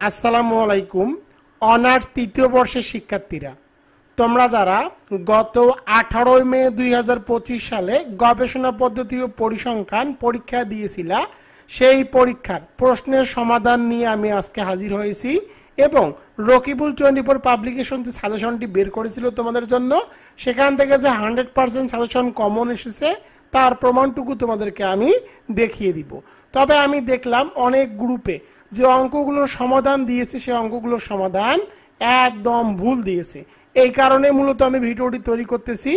আসসালামু আলাইকুম। অনার্স তৃতীয় বর্ষের শিক্ষার্থীরা, তোমরা যারা গত 18 মে 2025 সালে গবেষণা পদ্ধতি ও পরিসংখ্যান পরীক্ষা দিয়েছিলা, সেই পরীক্ষার প্রশ্নের সমাধান নিয়ে আমি আজকে হাজির হয়েছি এবং রকিবুল 24 পাবলিকেশন যে সাজেশনটি বের করেছিল তোমাদের জন্য, সেখান থেকে যে 100% সাজেশন কমন এসেছে তার প্রমাণটুকু তোমাদেরকে আমি দেখিয়ে দিব। তবে আমি দেখলাম অনেক গ্রুপে যে অঙ্কগুলোর সমাধান দিয়েছে সে অঙ্কগুলোর সমাধান একদম ভুল দিয়েছে। এই কারণে মূলত আমি ভিডিওটি তৈরি করতেছি।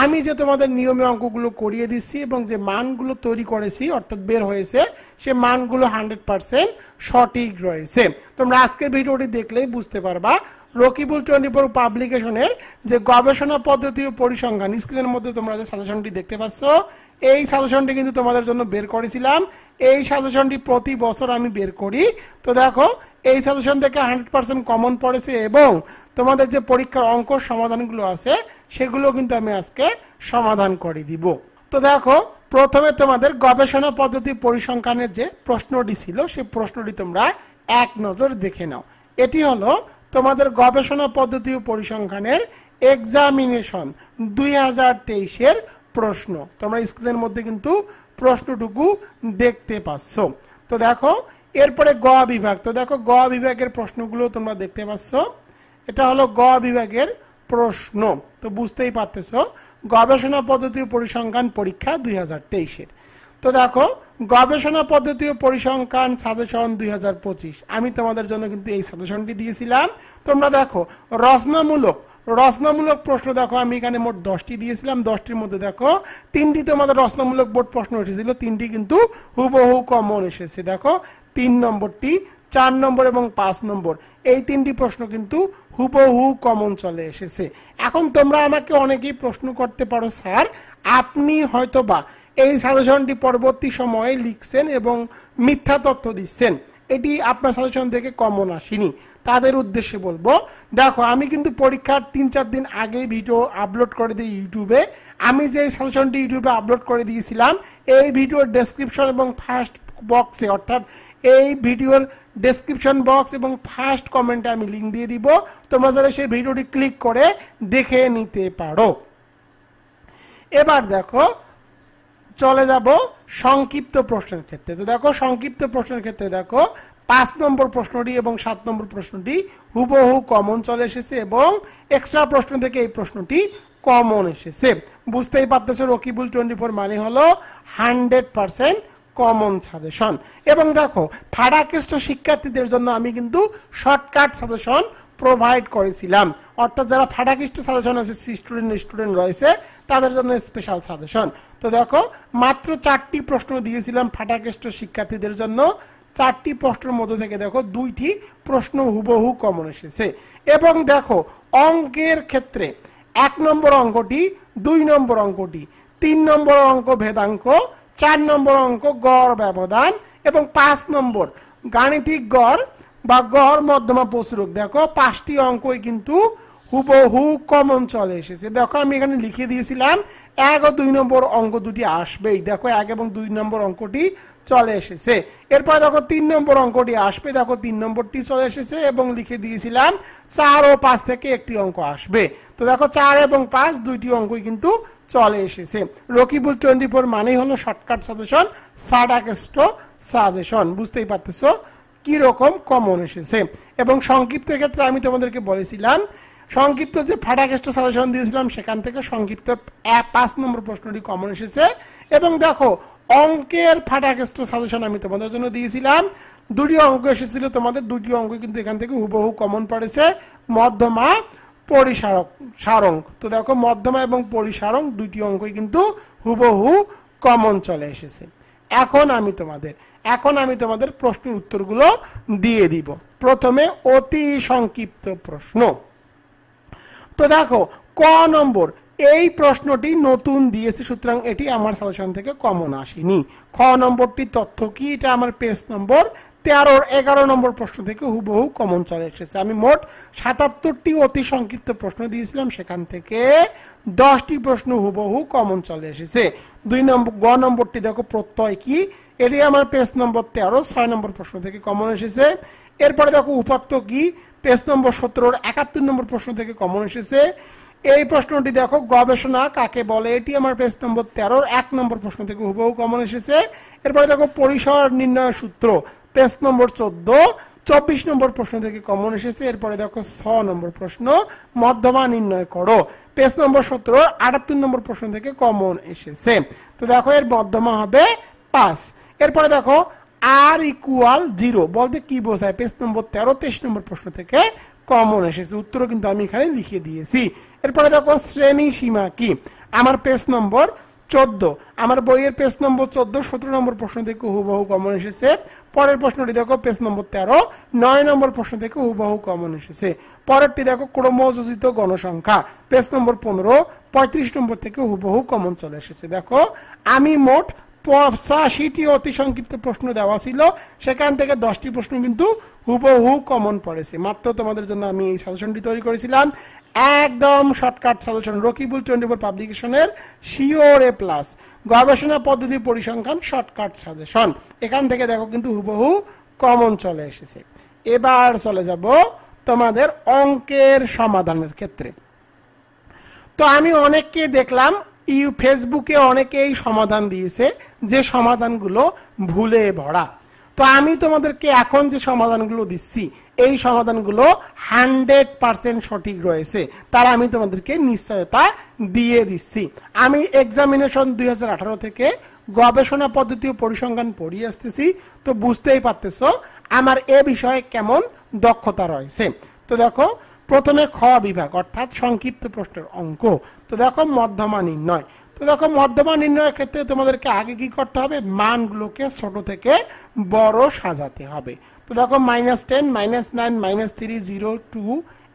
আমি যে তোমাদের নিয়মে অঙ্কগুলো করিয়ে দিচ্ছি এবং যে মানগুলো তৈরি করেছি অর্থাৎ বের হয়েছে সে মানগুলো 100% সঠিক রয়েছে। তোমরা আজকের ভিডিওটি দেখলেই বুঝতে পারবা রকিবুল 24 পাবলিকেশনের যে গবেষণা পদ্ধতি ও পরিসংখ্যান, স্ক্রিনের মধ্যে তোমরা যে সাজেশনটি দেখতে পাচ্ছ এই সাজেশনটি কিন্তু তোমাদের জন্য বের করেছিলাম। এই সাজেশনটি প্রতি বছর আমি বের করি। তো দেখো এই সাজেশন থেকে 100% কমন পড়েছে এবং তোমাদের যে পরীক্ষার অঙ্ক সমাধানগুলো আছে সেগুলো কিন্তু আমি আজকে সমাধান করে দিব। তো দেখো প্রথমে তোমাদের গবেষণা পদ্ধতি পরিসংখ্যানের যে প্রশ্নটি ছিল সেই প্রশ্নটি তোমরা এক নজর দেখে নাও। এটি হলো তোমাদের গবেষণা পদ্ধতি ও পরিসংখ্যানের এক্সামিনেশন 2023 এর প্রশ্ন। তোমরা স্ক্রিনের মধ্যে কিন্তু প্রশ্নটুকু দেখতে পাচ্ছ। তো দেখো এরপরে গ বিভাগ। তো দেখো গ বিভাগের প্রশ্নগুলো তোমরা দেখতে পাচ্ছ। এটা হলো গ বিভাগের প্রশ্ন। তো বুঝতেই পারতেছো গবেষণা পদ্ধতি ও পরিসংখ্যান পরীক্ষা 2023 এর। তো দেখো গবেষণা পদ্ধতি ও পরিসংখ্যান সাজেশন 2025 আমি তোমাদের জন্য কিন্তু এই সাজেশনটি দিয়েছিলাম। তোমরা দেখো রচনামূলক প্রশ্ন দেখো আমি এখানে মোট 10টি দিয়েছিলাম। 10টির মধ্যে দেখো 3টি তোমাদের রচনামূলক বোর্ড প্রশ্ন এসেছিল, 3টি কিন্তু হুবহু কমন এসেছে। দেখো 3 নম্বরটি, 4 নম্বর এবং 5 নম্বর এই 3টি প্রশ্ন কিন্তু হুবহু কমন চলে এসেছে। এখন তোমরা আমাকে অনেকেই প্রশ্ন করতে পারো, স্যার আপনি হয়তোবা এই সাজেশনটি পরবর্তী সময়ে লিখছেন এবং মিথ্যা তথ্য দিচ্ছেন, এটি আপনার সাজেশন থেকে কমন আসেনি। তাদের উদ্দেশ্যে বলবো, দেখো আমি কিন্তু পরীক্ষার 3-4 দিন আগে ভিডিও আপলোড করে দিই ইউটিউবে। আমি যে সাজেশনটি ইউটিউবে আপলোড করে দিয়েছিলাম এই ভিডিওর ডেসক্রিপশন এবং ফার্স্ট বক্সে অর্থাৎ এই ভিডিওর ডেসক্রিপশন বক্স এবং ফার্স্ট কমেন্টে আমি লিঙ্ক দিয়ে দিব, তোমরা যারা সেই ভিডিওটি ক্লিক করে দেখে নিতে পারো। এবার দেখো চলে যাব সংক্ষিপ্ত প্রশ্নের ক্ষেত্রে। তো দেখো সংক্ষিপ্ত প্রশ্নের ক্ষেত্রে দেখো 5 নম্বর প্রশ্নটি এবং 7 নম্বর প্রশ্নটি হুবহু কমন চলে এসেছে এবং এক্সট্রা প্রশ্ন থেকে এই প্রশ্নটি কমন এসেছে। বুঝতেই পারতেছো রকিবুল 24 মানে হলো 100% কমন সাজেশন। এবং দেখো ফাড়াকেষ্ট শিক্ষার্থীদের জন্য আমি কিন্তু শর্টকাট সাজেশন প্রোভাইড করেছিলাম, অর্থাৎ যারা ফাড়াকেষ্ট সাজেশন আছে স্টুডেন্ট রয়েছে তাদের জন্য স্পেশাল সাজেশন। তো দেখো মাত্র 4টি প্রশ্ন দিয়েছিলাম ফাড়াকেষ্ট শিক্ষার্থীদের জন্য। 4টি প্রশ্নের মধ্যে থেকে দেখো 2টি প্রশ্ন হুবহু কমন এসেছে। এবং দেখো অঙ্কের ক্ষেত্রে 1 নম্বর অঙ্কটি, 2 নম্বর অঙ্কটি, 3 নম্বর অঙ্ক ভেদাঙ্ক, 4 নম্বর অঙ্ক গড় ব্যবধান এবং 5 নম্বর গাণিতিক গড় বা গড় মধ্যমা প্রচুরক। দেখো 5টি অঙ্কই কিন্তু হুবহু কমন চলে এসেছে। দেখো আমি এখানে লিখে দিয়েছিলাম 1 ও 2 নম্বর অঙ্ক দুটি আসবেই। দেখো 1 এবং 2 নম্বর অঙ্কটি চলে এসেছে। এরপর দেখো 3 নম্বর অঙ্কটি আসবে। দেখো 3 নম্বরটি চলে এসেছে এবং লিখে দিয়েছিলাম 4 ও 5 থেকে একটি অঙ্ক আসবে। তো দেখো 4 এবং 5 দুইটি অঙ্কই কিন্তু চলে এসেছে। রকিবুল 24 মানেই হলো শর্টকাট সাজেশন, ফাড়াকেষ্ট সাজেশন। বুঝতেই পারতেছো কি রকম কমন এসেছে। এবং সংক্ষিপ্তের ক্ষেত্রে আমি তোমাদেরকে বলেছিলাম সংক্ষিপ্ত যে ফাড়াকেষ্ট সাজেশন দিয়েছিলাম সেখান থেকে সংক্ষিপ্ত 5 নম্বর প্রশ্নটি কমন এসেছে। এবং দেখো অঙ্কের ফাড়াকেষ্ট সাজেশন আমি তোমাদের জন্য দিয়েছিলাম, 2টি অঙ্ক এসেছিল তোমাদের, 2টি অঙ্ক কিন্তু এখান থেকে হুবহু কমন পড়েছে, মধ্যমা সারং। তো দেখো মধ্যমা এবং পরিসারং 2টি অঙ্কই কিন্তু হুবহু কমন চলে এসেছে। এখন আমি তোমাদের প্রশ্নের উত্তরগুলো দিয়ে দিব। প্রথমে অতি সংক্ষিপ্ত প্রশ্ন। তো দেখো ক নম্বর এই প্রশ্নটি নতুন দিয়েছে, সুতরাং এটি আমার সাজেশন থেকে কমন আসেনি। খ নম্বরটি তথ্য কি, এটা আমার পেজ নম্বর 13-11 নম্বর প্রশ্ন থেকে হুবহু কমন চলে এসেছে। আমি মোট 77টি অতি সংক্ষিপ্ত প্রশ্ন দিয়েছিলাম, সেখান থেকে 10টি প্রশ্ন হুবহু কমন চলে এসেছে। 2 নম্বর গ নম্বরটি দেখো প্রত্যয় কি, এটি আমার পেজ নম্বর 13 6 নম্বর প্রশ্ন থেকে কমন এসেছে। এরপরে দেখো উপাত্ত কি, পেজ নম্বর 17 71 নম্বর প্রশ্ন থেকে কমন এসেছে। এই প্রশ্নটি দেখো গবেষণা কাকে বলে, এটি আমার পেজ নম্বর 13 1 নম্বর প্রশ্ন থেকে হুবহু কমন এসেছে। এরপরে দেখো পরিসর নির্ণয় সূত্র, পেজ নম্বর 14 24 নম্বর প্রশ্ন থেকে কমন এসেছে। এরপরে দেখো 6 নম্বর প্রশ্ন মধ্যমা নির্ণয় করো, পেজ নম্বর 17 78 নম্বর প্রশ্ন থেকে কমন এসেছে। তো দেখো এর মধ্যমা হবে 5। এরপরে দেখো r ইকুয়াল 0 বলতে কি বোঝায়, পেজ নম্বর 13 23 নম্বর প্রশ্ন থেকে কমন এসেছে। উত্তরও কিন্তু আমি এখানে লিখে দিয়েছি। এরপরে দেখো শ্রেণী সীমা কি, আমার পেজ নম্বর 14, আমার বইয়ের পেজ নম্বর 14 17 নম্বর প্রশ্ন থেকে হুবহু কমন এসেছে। পরের প্রশ্নটি দেখো পেজ নম্বর 13 9 নম্বর প্রশ্ন থেকে হুবহু কমন এসেছে। পরেরটি দেখো ক্রমযোজিত গণসংখ্যা, পেজ নম্বর 15 35 নম্বর থেকে হুবহু কমন চলে এসেছে। দেখো আমি মোট 85টি অতি সংক্ষিপ্ত প্রশ্ন দেওয়া ছিল, সেখান থেকে 10টি প্রশ্ন কিন্তু হুবহু কমন পড়েছে। মাত্র তোমাদের জন্য আমি এই সাজেশনটি তৈরি করেছিলাম, একদম শর্টকাট সাজেশন, রকিবুল 24 পাবলিকেশনের শিওর A+, গবেষণা পদ্ধতি পরিসংখ্যান শর্টকাট সাজেশন। এখান থেকে দেখো কিন্তু হুবহু কমন চলে এসেছে। এবার চলে যাব তোমাদের অঙ্কের সমাধানের ক্ষেত্রে। তো আমি অনেককে দেখলাম ফেসবুকে অনেকেই সমাধান দিয়েছে, যে সমাধানগুলো ভুলে ভরা। তো আমি তোমাদেরকে এখন যে সমাধানগুলো দিচ্ছি এই সমাধানগুলো 100% সঠিক রয়েছে, তারা আমি তোমাদেরকে নিশ্চয়তা দিয়ে দিচ্ছি। আমি এক্সামিনেশন 2018 থেকে গবেষণা পদ্ধতি ও পরিসংখ্যান পড়িয়ে আসতেছি, তো বুঝতেই পারতেছো আমার এ বিষয়ে কেমন দক্ষতা রয়েছে। তো দেখো প্রথমে খ বিভাগ অর্থাৎ সংক্ষিপ্ত প্রশ্নের অঙ্ক। তো দেখো মধ্যমা নির্ণয়। তো দেখো মধ্যমা নির্ণয়ের ক্ষেত্রে তোমাদেরকে আগে কি করতে হবে, মানগুলোকে ছোট থেকে বড় সাজাতে হবে। তো দেখো -10 -9 -3 0 2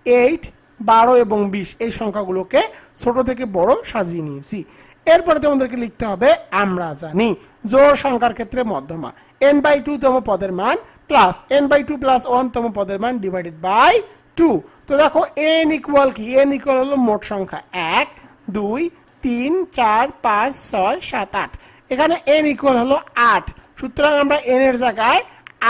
8 12 এবং 20 এই সংখ্যাগুলোকে ছোট থেকে বড় সাজিয়ে নিয়েছি। এরপরে তোমাদেরকে লিখতে হবে আমরা জানি জোড় সংখ্যার ক্ষেত্রে মধ্যমা n/2 তম পদের মান প্লাস n/2 + 1 তম পদের মান ডিভাইডেড বাই 2। তো দেখো n ইকুয়াল কি, n ইকুয়াল হলো মোট সংখ্যা 1 2 3 4 5 6 7 8। এখানে n ইকুয়াল হলো 8, সুতরাং আমরা n এর জায়গায়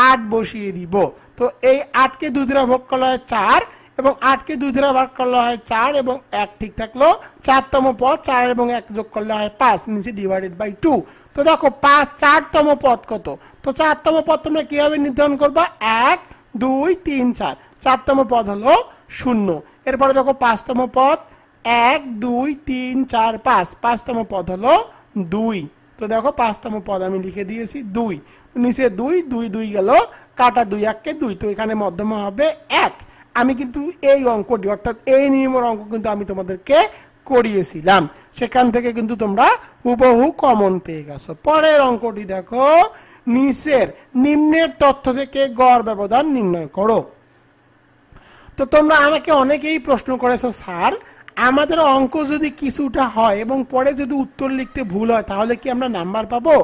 8 বসিয়ে দিব। তো এই 8 কে 2 দ্বারা ভাগ করলে হয় 4 এবং 8 কে 2 দ্বারা ভাগ করলে হয় 4 এবং 1 ঠিক থাকলো। 4 তম পদ 4 এবং 1 যোগ করলে হয় 5, নিচে ডিভাইডেড বাই 2। তো দেখো 5 4 তম পদ কত, তো 4 তম পদ তোমরা কিভাবে নির্ধারণ করবা, 1 2 3 4, 4 তম পদ হলো 0। এরপরে দেখো 5 তম পদ 1 2 3 4 5, 5 তম পদ হলো 2। তো দেখো 5 তম পদ আমি লিখে দিয়েছি 2, নিচে 2 2 2 গেল, কাটা 2 1 কে 2, তো এখানে মধ্যমা হবে 1। আমি কিন্তু এই অঙ্কটি অর্থাৎ এই নিয়মের অঙ্ক কিন্তু আমি তোমাদেরকে করিয়েছিলাম, সেখান থেকে কিন্তু তোমরা হুবহু কমন পেয়ে গেছো। পরের অঙ্কটি দেখো নিম্নের তথ্য থেকে গড় ব্যবধান নির্ণয় করো। তো তোমরা আমাকে অনেকেই প্রশ্ন করেছো, স্যার আমাদের অঙ্ক যদি কিছুটা হয় এবং পরে যদি উত্তর লিখতে ভুল হয় তাহলে কি আমরা নাম্বার পাবো?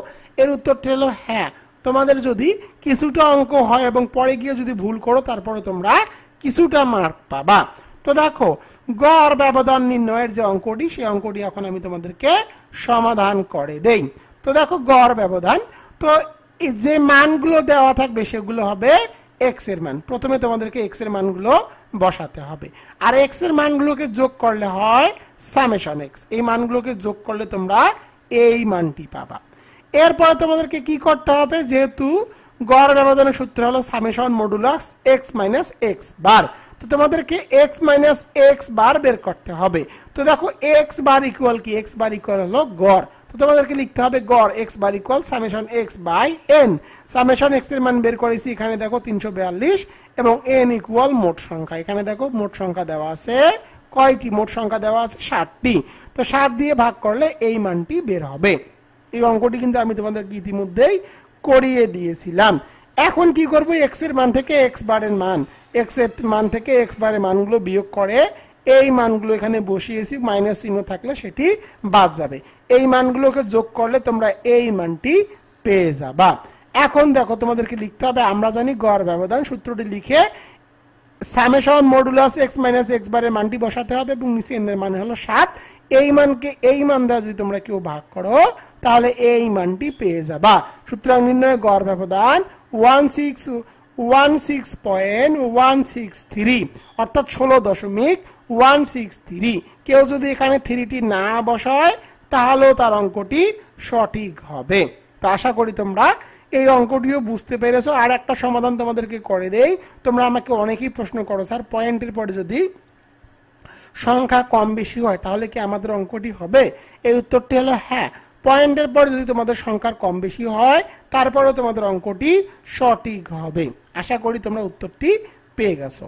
এর উত্তরটি হলো হ্যাঁ, তোমাদের যদি কিছুটা অঙ্ক হয় এবং পরে গিয়ে যদি ভুল করো তারপরে তোমরা কিছুটা মার্ক পাবা। তো দেখো গড় ব্যবধান নির্ণয়ের যে অঙ্কটি, সেই অঙ্কটি এখন আমি তোমাদেরকে সমাধান করে দেই। তো দেখো গড় ব্যবধান, তো যে মানগুলো দেওয়া থাকবে সেগুলো হবে x এর মান। প্রথমে তোমাদেরকে x এর মানগুলো বসাতে হবে, আর x এর মানগুলোকে যোগ করলে হয় সামেশন x। এই মানগুলোকে যোগ করলে তোমরা এই মানটি পাবা। এরপরে তোমাদেরকে কি করতে হবে, যেহেতু গড় ব্যবধানের সূত্র হলো summation modulus x minus x বার, তো তোমাদেরকে x মাইনাস x বার বের করতে হবে। তো দেখো x বার ইকুয়াল কি, x বার ইকুয়াল হলো গড়। তো তোমাদেরকে লিখতে হবে গড় x bar equal summation x by n। Summation x এর মান বের করেছি, এখানে দেখো 342 এবং n ইকুয়াল মোট সংখ্যা। এখানে দেখো মোট সংখ্যা দেওয়া আছে কয়টি, মোট সংখ্যা দেওয়া আছে 60টি। তো 7 দিয়ে ভাগ করলে এই মানটি বের হবে। এই অঙ্কটি কিন্তু আমি তোমাদেরকে ইতিমধ্যেই করিয়ে দিয়েছিলাম। এখন কি করব, x এর মান থেকে x বারের মান, x এর মান থেকে x বারের মানগুলো বিয়োগ করে এই মানগুলো এখানে বসিয়েছি, মাইনাস চিহ্ন থাকলে সেটি বাদ যাবে। এই মানগুলোকে যোগ করলে তোমরা এই মানটি পেয়ে যাবা। এখন দেখো তোমাদেরকে লিখতে হবে আমরা জানি গড় ব্যবধান, সূত্রটি লিখে summation modulus x minus x বারের মানটি বসাতে হবে এবং নিচে n এর মান হলো 7। এই মানকে এই মান দ্বারা যদি তোমরা কেউ ভাগ করো তাহলে এই মানটি পেয়ে যাবা। সুতরাং নির্ণয় গড় ব্যবধান 16.163 অর্থাৎ 16.163। কেউ যদি এখানে 3টি না বসায় তাহলেও তার অঙ্কটি সঠিক হবে। তো আশা করি তোমরা এই অঙ্কটিও বুঝতে পেরেছো। আর একটা সমাধান তোমাদেরকে করে দেই। তোমরা আমাকে অনেকেই প্রশ্ন করো, স্যার পয়েন্টের পরে যদি সংখ্যা কম বেশি হয় তাহলে কি আমাদের অঙ্কটি হবে? এই উত্তরটি হলো হ্যাঁ, পয়েন্টের পর যদি তোমাদের সংখ্যার কম বেশি হয় তারপরেও তোমাদের অঙ্কটি সঠিক হবে। আশা করি তোমরা উত্তরটি পেয়ে গেছো।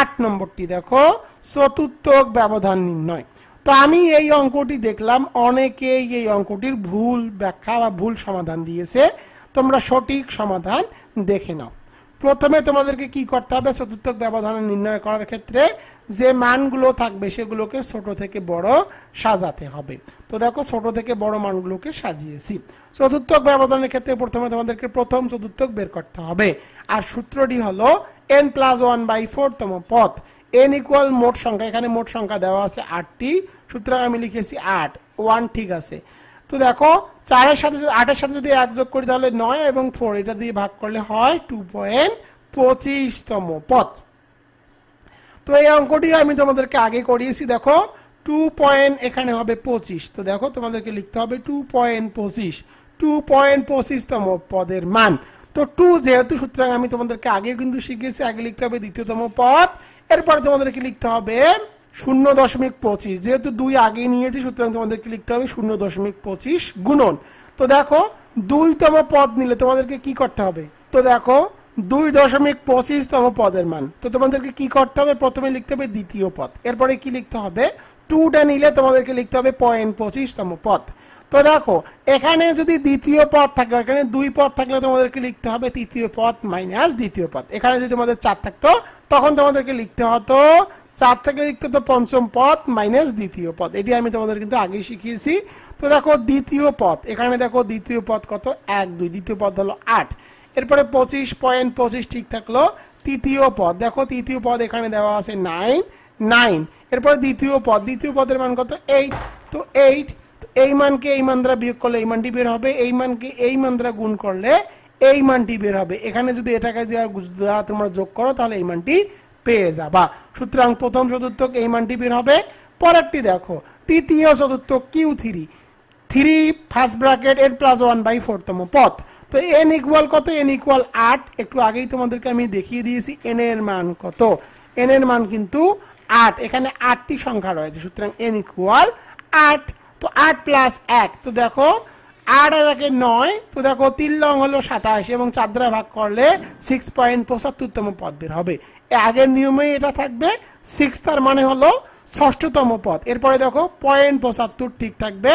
8 নম্বরটি দেখো, চতুর্থক ব্যবধান নির্ণয়। তো আমি এই অঙ্কটি দেখলাম অনেকেই এই অঙ্কটির ভুল ব্যাখ্যা বা ভুল সমাধান দিয়েছে। তোমরা সঠিক সমাধান দেখে নাও। প্রথমে তোমাদেরকে কি করতে হবে? চতুর্থক ব্যবধান নির্ণয় করার ক্ষেত্রে যে মানগুলো থাকবে সেগুলোকে ছোট থেকে বড় সাজাতে হবে। তো দেখো ছোট থেকে বড় মানগুলোকে সাজিয়েছি। চতুর্থক ব্যবধানের ক্ষেত্রে প্রথমে তোমাদেরকে প্রথম চতুর্থক বের করতে হবে। আর সূত্রটি হলো n+1/4 তম পদ। n ইকুয়াল মোট সংখ্যা, এখানে মোট সংখ্যা দেওয়া আছে 8টি, সুতরাং আমি লিখেছি 8, 1 ঠিক আছে। তো দেখো 8 এর সাথে যদি 1 যোগ করি তাহলে 9 এবং 4 এটা দিয়ে ভাগ করলে হয় 2.25 তম পদ। তো এই অঙ্কটি আমি তোমাদেরকে আগে করিয়েছি। দেখো 2 এখানে হবে 25। তো দেখো তোমাদেরকে লিখতে হবে 2.25 তম পদের মান। তো 2 যেহেতু, সুতরাং আমি তোমাদেরকে আগে কিন্তু শিখিয়েছি, আগে লিখতে হবে দ্বিতীয়তম পদ, এরপরে তোমাদেরকে লিখতে হবে 0.25। যেহেতু 2 আগে নিয়েছি সুতরাং তোমাদেরকে লিখতে হবে 0.25 গুণন। তো দেখো 2তম পদ নিলে তোমাদেরকে কি করতে হবে? তো দেখো 2.25 তম পদের মান। তো তোমাদেরকে কি করতে হবে? প্রথমে লিখতে হবে দ্বিতীয় পদ, এরপরে কি লিখতে হবে? 2টা নিলে তোমাদেরকে লিখতে হবে 0.25 তম পদ। তো দেখো এখানে যদি দ্বিতীয় পদ থাকে, এখানে 2 পদ থাকলে তোমাদেরকে লিখতে হবে তৃতীয় পদ মাইনাস দ্বিতীয় পদ। এখানে যদি তোমাদের 4 থাকতো তখন তোমাদেরকে লিখতে হতো 4 থেকে লিখতে হতো পঞ্চম পদ মাইনাস দ্বিতীয় পদ। এটি আমি তোমাদের কিন্তু আগেই শিখিয়েছি। তো দেখো দ্বিতীয় পদ, এখানে দেখো দ্বিতীয় পদ কত? 1, 2, দ্বিতীয় পদ হলো 8। এরপরে 25.25 ঠিক থাকলো। তৃতীয় পদ, দেখো তৃতীয় পদ এখানে দেওয়া আছে 9। এরপরে দ্বিতীয় পদের মান কত? 8। তো 8, এই মানকে এই মান দ্বারা বিয়োগ করলে এই মানটি বের হবে, এই মানকে এই মান দ্বারা গুণ করলে এই মানটি বের হবে। এখানে যদি এটাকে দ্বারা তোমরা যোগ করো তাহলে এই মানটি পেয়ে যাবা। সুতরাং প্রথম চতুর্থক এই মানটি বের হবে। পরেরটি দেখো তৃতীয় চতুর্থক Q3, 3 ফার্স্ট ব্র্যাকেট n+1/4 তম পদ। তো n ইকুয়াল কত? n equal 8। একটু আগেই তোমাদেরকে আমি দেখিয়ে দিয়েছি n এর মান কত। n এর মান কিন্তু 8। এখানে 8টি সংখ্যা রয়েছে, সুতরাং n ইকুয়াল 8। তো 8 + 1, তো দেখো 8 আর 1 9। তো দেখো 3 লং হলো 27 এবং 4 দ্বারা ভাগ করলে 6.75 তম পদ বের হবে। আগের নিয়মেই এটা থাকবে। 6 তার মানে হলো ষষ্ঠতম পদ। এরপরে দেখো 0.75 ঠিক থাকবে।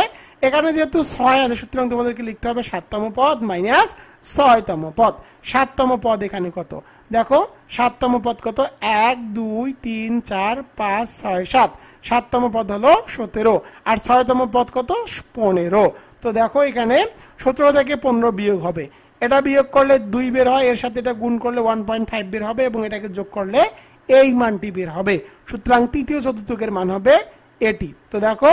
এখানে যেহেতু 6 আছে সুতরাং তোমাদেরকে লিখতে হবে 7তম পদ মাইনাস 6তম পদ। 7তম পদ এখানে কত? দেখো 7তম পদ কত? 1, 2, 3, 4, 5, 6, 7। 7তম পদ হলো 17 আর 6তম পদ কত? 15। তো দেখো এখানে 17 থেকে 15 বিয়োগ হবে। এটা বিয়োগ করলে 2 বের হয়, এর সাথে এটা গুণ করলে 1.5 বের হবে এবং এটাকে যোগ করলে এই মানটি বের হবে। সুতরাং তৃতীয় চতুর্থকের মান হবে এটি। তো দেখো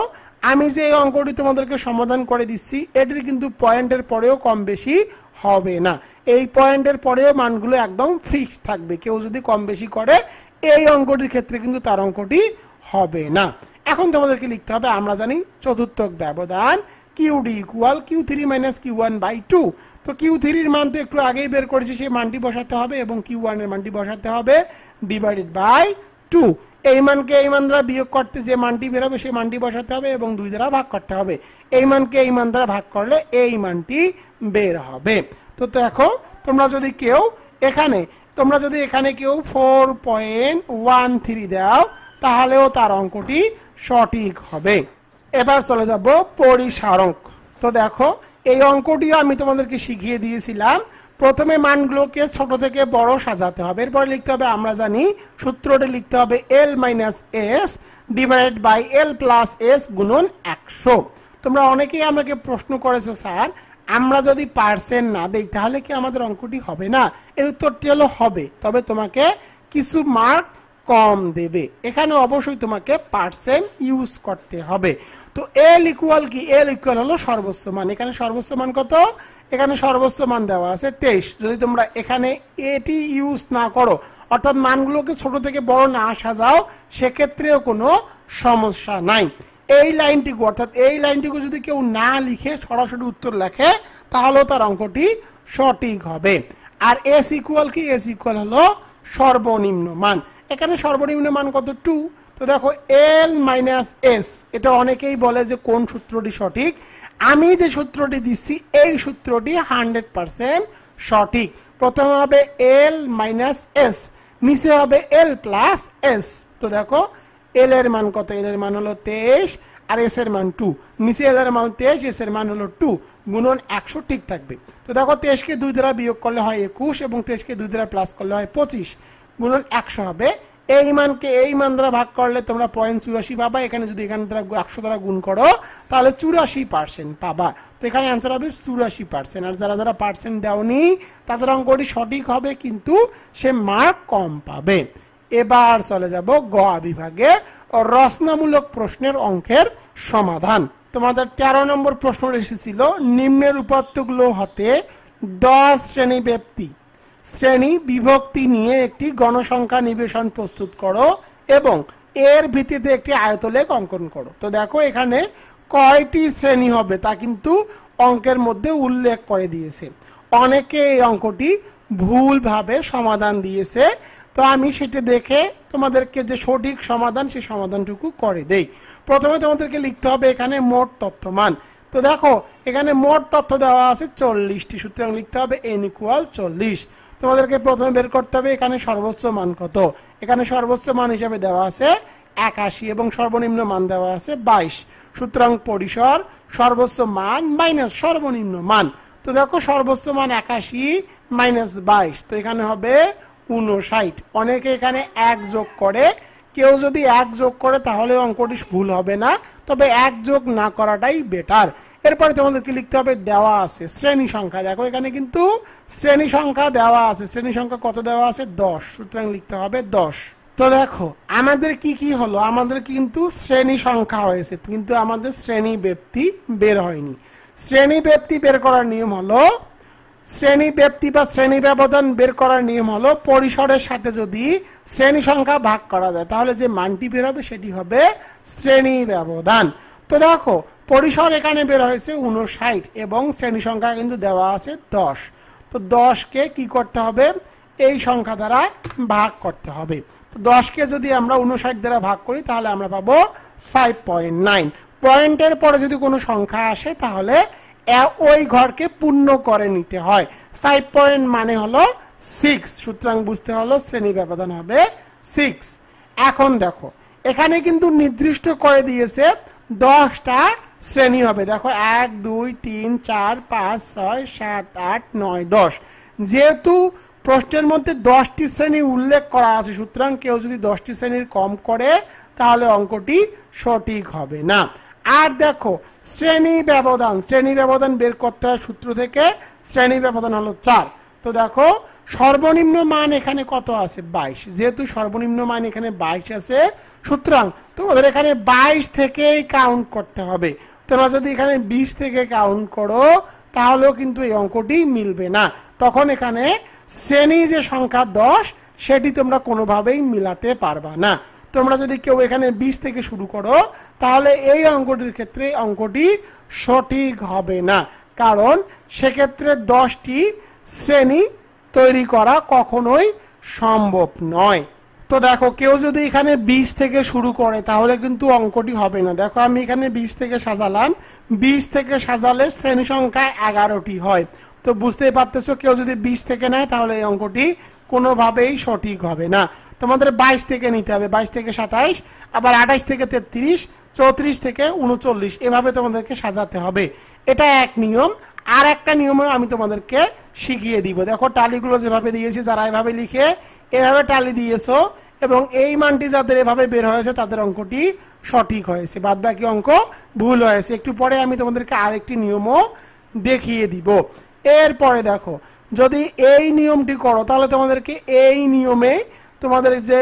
আমি যে এই অঙ্কটি তোমাদেরকে সমাধান করে দিচ্ছি এটির কিন্তু পয়েন্টের পরেও কম বেশি হবে না। এই পয়েন্টের পরেও মানগুলো একদম ফিক্স থাকবে। কেউ যদি কম বেশি করে এই অঙ্কটির ক্ষেত্রে কিন্তু তার অঙ্কটি হবে না। এখন তোমাদেরকে লিখতে হবে, আমরা জানি চতুর্থক ব্যবধান QD ইকুয়াল Q3 - Q1/2। তো Q3 এর মান তো একটু আগেই বের করেছি, সেই মানটি বসাতে হবে এবং Q1 এর মানটি বসাতে হবে /2। এই মানকে এই মান দ্বারা বিয়োগ করতে যে মানটি বের হবে সেই মানটি বসাতে হবে এবং 2 দ্বারা ভাগ করতে হবে। এই মানকে এই মান দ্বারা ভাগ করলে এই মানটি বের হবে। তো দেখো তোমরা যদি এখানে কেউ 4.13 দাও তাহলেও তার অঙ্কটি সঠিক হবে। এবার চলে যাব পরিসারক। তো দেখো এই অঙ্কটিও আমি তোমাদেরকে শিখিয়ে দিয়েছিলাম। প্রথমে মানগুলোকে ছোট থেকে বড় সাজাতে হবে, এরপরে লিখতে হবে, আমরা জানি সূত্রটি লিখতে হবে L - S / L + S গুণন 100। তোমরা অনেকেই আমাকে প্রশ্ন করেছো, স্যার আমরা যদি পার্সেন্ট না দেই তাহলে কি আমাদের অঙ্কটি হবে না? এর উত্তরটি হলো হবে, তবে তোমাকে কিছু মার্ক কম দেবে। এখানে অবশ্যই তোমাকে পার্সেন্ট ইউজ করতে হবে। তো এল ইকুয়াল কি, এল ইকুয়াল হলো সর্বোচ্চ মান। এখানে সর্বোচ্চ মান কত, এখানে সর্বোচ্চ মান দেওয়া আছে 23। যদি তোমরা এখানে এটি ইউজ না করো, অর্থাৎ মানগুলোকে ছোট থেকে বড় না সাজাও, সেক্ষেত্রেও কোনো সমস্যা নাই। এই লাইনটিকে, অর্থাৎ এই লাইনটিকে যদি কেউ না লিখে সরাসরি উত্তর লেখে, তাহলেও তার অঙ্কটি সঠিক হবে। আর এস ইকুয়াল কি, এস ইকুয়াল হলো সর্বনিম্ন মান। এখানে সর্বনিম্ন মান কত, 2। তো দেখো এল মাইনাস এস, এটা অনেকেই বলে যে কোন সূত্রটি সঠিক। আমি যে সূত্রটি দিচ্ছি এই সূত্রটি 100% সঠিক। প্রথমে হবে এল মাইনাস এস, নিচে হবে এল প্লাস এস। তো দেখো এল এর মান কত, এল এর মান হলো 23 আর এস এর মান 2। নিচে এল এর মান 23, এস এর মান হলো 2, গুণন 100 ঠিক থাকবে। তো দেখো 23 কে 2 দ্বারা বিয়োগ করলে হয় 21 এবং 23 কে 2 দ্বারা প্লাস করলে হয় 25, গুণন 100 হবে। এই মানকে এই মান দ্বারা ভাগ করলে তোমরা 0.84 পাবা। এখানে যদি এখানে দ্বারা 100 দ্বারা গুণ করো তাহলে 84% পাবা। তো এখানে অ্যান্সার হবে 84%। আর যারা যারা পার্সেন্ট দেওনি তাদের অঙ্কটি সঠিক হবে, কিন্তু সে মার্ক কম পাবে। এবার চলে যাব গ বিভাগে রচনামূলক প্রশ্নের অঙ্কের সমাধান। তোমাদের 13 নম্বর প্রশ্ন এসেছিল, নিম্নের উপাত্তগুলো হতে 10 শ্রেণী ব্যক্তি শ্রেণী বিভক্তি নিয়ে একটি গণসংখ্যা নিবেশন প্রস্তুত করো এবং এর ভিত্তিতে একটি আয়তলেখ অঙ্কন করো। তো দেখো এখানে কয়টি শ্রেণী হবে তা কিন্তু অঙ্কের মধ্যে উল্লেখ করে দিয়েছে। অনেকে এই অঙ্কটি ভুলভাবে সমাধান দিয়েছে, তো আমি সেটা দেখে তোমাদেরকে যে সঠিক সমাধান সেই সমাধানটুকু করে দেই। প্রথমে তোমাদেরকে লিখতে হবে এখানে মোট তথ্যমান। তো দেখো এখানে মোট তথ্য দেওয়া আছে 40টি, সুতরাং লিখতে হবে n ইকুয়াল 40। তোমাদেরকে প্রথমে বের করতে হবে এখানে সর্বোচ্চ মান কত। এখানে সর্বোচ্চ মান হিসাবে দেওয়া আছে 81 এবং সর্বনিম্ন মান দেওয়া আছে 22। সুতরাং পরিসর সর্বোচ্চ মান মাইনাস সর্বনিম্ন মান। তো দেখো সর্বোচ্চ মান 81 মাইনাস 22, তো এখানে হবে 59। অনেকে এখানে 1 যোগ করে, কেউ যদি 1 যোগ করে তাহলে অঙ্কটি ভুল হবে না, তবে 1 যোগ না করাটাই বেটার। এরপরে তোমাদেরকে লিখতে হবে দেওয়া আছে শ্রেণী সংখ্যা। দেখো এখানে কিন্তু শ্রেণী সংখ্যা দেওয়া আছে। শ্রেণী সংখ্যা কত দেওয়া আছে, 10, সুতরাং লিখতে হবে 10। তো দেখো আমাদের কি কি হলো, আমাদের কিন্তু শ্রেণী সংখ্যা হয়েছে, কিন্তু আমাদের শ্রেণী ব্যক্তি বের হয়নি। শ্রেণী ব্যক্তি বের করার নিয়ম হলো, শ্রেণী ব্যক্তি বা শ্রেণী ব্যবধান বের করার নিয়ম হলো পরিসরের সাথে যদি শ্রেণী সংখ্যা ভাগ করা যায় তাহলে যে মানটি বের হবে সেটি হবে শ্রেণী ব্যবধান। তো দেখো পরিসর এখানে বের হয়েছে 59 এবং শ্রেণী সংখ্যা কিন্তু দেওয়া আছে 10। তো 10কে কি করতে হবে, এই সংখ্যা দ্বারা ভাগ করতে হবে। তো 10কে যদি আমরা 59 দ্বারা ভাগ করি তাহলে আমরা পাবো 5.9। পয়েন্টের পরে যদি কোনো সংখ্যা আসে তাহলে ওই ঘরকে পূর্ণ করে নিতে হয়। 5 পয়েন্ট মানে হলো 6, সুতরাং বুঝতে হলো শ্রেণী ব্যবধান হবে 6। এখন দেখো এখানে কিন্তু নির্দিষ্ট করে দিয়েছে 10টা শ্রেণী হবে। দেখো 1 2 3 4 5 6 7 8 9 10। যেহেতু প্রশ্নের মধ্যে 10টি শ্রেণী উল্লেখ করা আছে, সুতরাং কেউ যদি 10টি শ্রেণীর কম করে তাহলে অঙ্কটি সঠিক হবে না। আর দেখো শ্রেণী ব্যবধান বের করতে হয় সূত্র থেকে। শ্রেণী ব্যবধান হলো 4। তো দেখো সর্বনিম্ন মান এখানে কত আছে, 22। যেহেতু সর্বনিম্ন মান এখানে 22 আছে, সুতরাং তোমাদের এখানে 22 থেকেই কাউন্ট করতে হবে। তোমরা যদি এখানে 20 থেকে কাউন্ট করো তাহলেও কিন্তু এই অঙ্কটি মিলবে না। তখন এখানে শ্রেণী যে সংখ্যা 10 সেটি তোমরা কোনোভাবেই মিলাতে পারবা না। তোমরা যদি কেউ এখানে 20 থেকে শুরু করো তাহলে এই অঙ্কটির ক্ষেত্রে অঙ্কটি সঠিক হবে না, কারণ সেক্ষেত্রে 10টি শ্রেণী তৈরি করা কখনোই সম্ভব নয়। তো দেখো কেউ যদি এখানে 20 থেকে শুরু করে তাহলে কিন্তু অঙ্কটি হবে না। দেখো আমি এখানে 20 থেকে সাজালাম, 20 থেকে সাজালে শ্রেণী সংখ্যা 11টি হয়। তো বুঝতেই পারতেছো কেউ যদি 20 থেকে নেয় তাহলে এই অঙ্কটি কোনোভাবেই সঠিক হবে না। তোমাদের 22 থেকে নিতে হবে, 22 থেকে 27, আবার 28 থেকে 33, 34 থেকে 39, এভাবে তোমাদেরকে সাজাতে হবে। এটা এক নিয়ম। আর একটা নিয়মও আমি তোমাদেরকে শিখিয়ে দিব। দেখো টালিগুলো যেভাবে দিয়েছি, যারা এভাবে লিখে এভাবে টালি দিয়েছো এবং এই মানটি যাদের এভাবে বের হয়েছে তাদের অঙ্কটি সঠিক হয়েছে, বাদ বাকি অঙ্ক ভুল হয়েছে। একটু পরে আমি তোমাদেরকে আরেকটি নিয়মও দেখিয়ে দিব। এরপরে দেখো যদি এই নিয়মটি করো তাহলে তোমাদেরকে এই নিয়মে তোমাদের যে